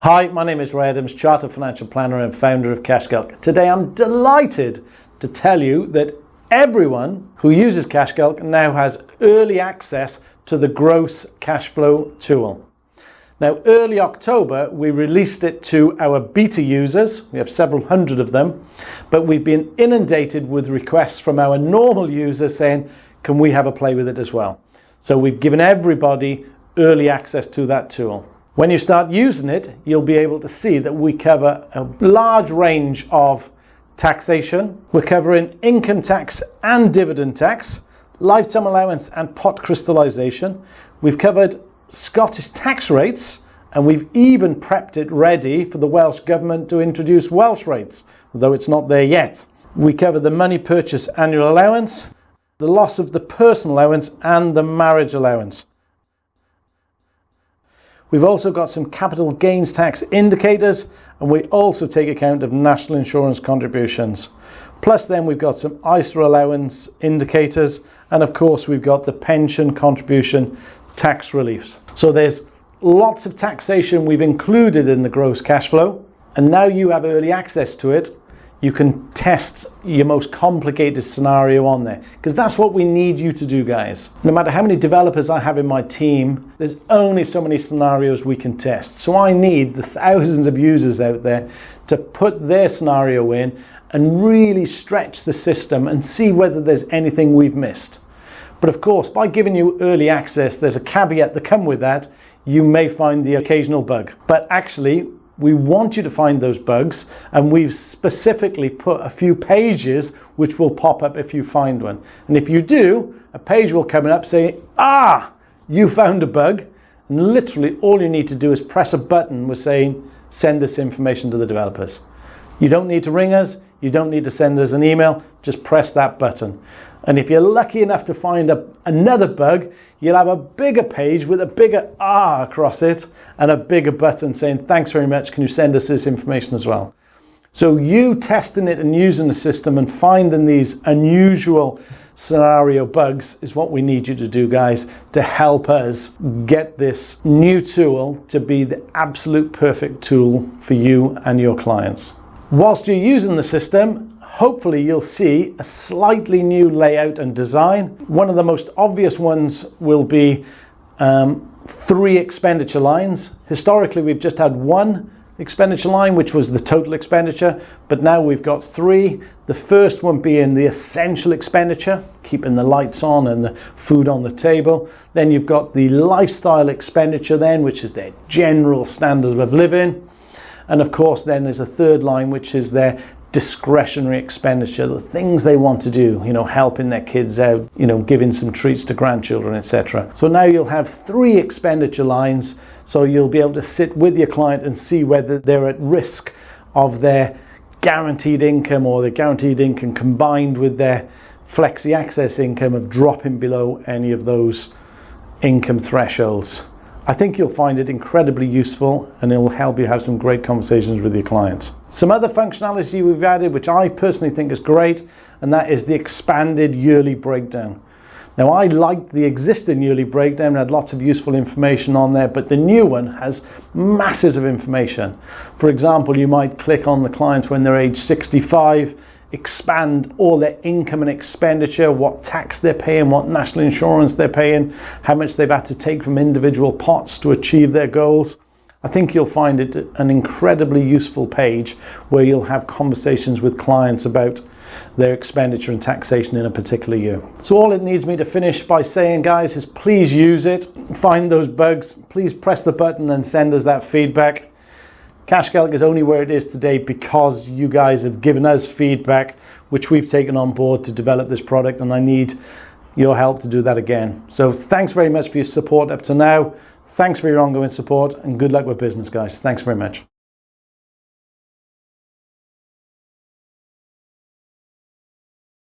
Hi, my name is Ray Adams, Chartered Financial Planner and founder of Cashflow. Today I'm delighted to tell you that everyone who uses Cashflow now has early access to the Gross Cashflow tool. Now, early October, we released it to our beta users. We have several hundred of them, but we've been inundated with requests from our normal users saying, can we have a play with it as well? So we've given everybody early access to that tool. When you start using it, you'll be able to see that we cover a large range of taxation. We're covering income tax and dividend tax, lifetime allowance and pot crystallization. We've covered Scottish tax rates, and we've even prepped it ready for the Welsh Government to introduce Welsh rates, although it's not there yet. We cover the money purchase annual allowance, the loss of the personal allowance and the marriage allowance. We've also got some capital gains tax indicators, and we also take account of national insurance contributions. Plus then we've got some ISA allowance indicators, and of course we've got the pension contribution tax reliefs. So there's lots of taxation we've included in the gross cash flow, and now you have early access to it. You can test your most complicated scenario on there, because that's what we need you to do, guys. No matter how many developers I have in my team, there's only so many scenarios we can test. So I need the thousands of users out there to put their scenario in and really stretch the system and see whether there's anything we've missed. But of course, by giving you early access, there's a caveat that comes with that. You may find the occasional bug, but actually, we want you to find those bugs, and we've specifically put a few pages which will pop up if you find one. And if you do, a page will come up saying, you found a bug. And literally all you need to do is press a button with saying, send this information to the developers. You don't need to ring us. You don't need to send us an email. Just press that button. And if you're lucky enough to find another bug, you'll have a bigger page with a bigger R across it and a bigger button saying, thanks very much, can you send us this information as well? So you testing it and using the system and finding these unusual scenario bugs is what we need you to do, guys, to help us get this new tool to be the absolute perfect tool for you and your clients. Whilst you're using the system, hopefully you'll see a slightly new layout and design. One of the most obvious ones will be 3 expenditure lines. Historically, we've just had 1 expenditure line, which was the total expenditure, but now we've got 3. The first one being the essential expenditure, keeping the lights on and the food on the table. Then you've got the lifestyle expenditure then, which is their general standard of living. And of course, then there's a 3rd line, which is their discretionary expenditure, the things they want to do, helping their kids out, giving some treats to grandchildren, etc. So now you'll have 3 expenditure lines, so you'll be able to sit with your client and see whether they're at risk of their guaranteed income or the guaranteed income combined with their flexi access income of dropping below any of those income thresholds. I think you'll find it incredibly useful, and it'll help you have some great conversations with your clients. Some other functionality we've added, which I personally think is great, and that is the expanded yearly breakdown. Now, I liked the existing yearly breakdown, had lots of useful information on there, but the new one has masses of information. For example, you might click on the clients when they're age 65, expand all their income and expenditure, what tax they're paying, what national insurance they're paying, how much they've had to take from individual pots to achieve their goals. I think you'll find it an incredibly useful page where you'll have conversations with clients about their expenditure and taxation in a particular year. So all it needs me to finish by saying, guys, is please use it, find those bugs, please press the button and send us that feedback. Cashflow is only where it is today because you guys have given us feedback, which we've taken on board to develop this product, and I need your help to do that again. So thanks very much for your support up to now. Thanks for your ongoing support, and good luck with business, guys. Thanks very much.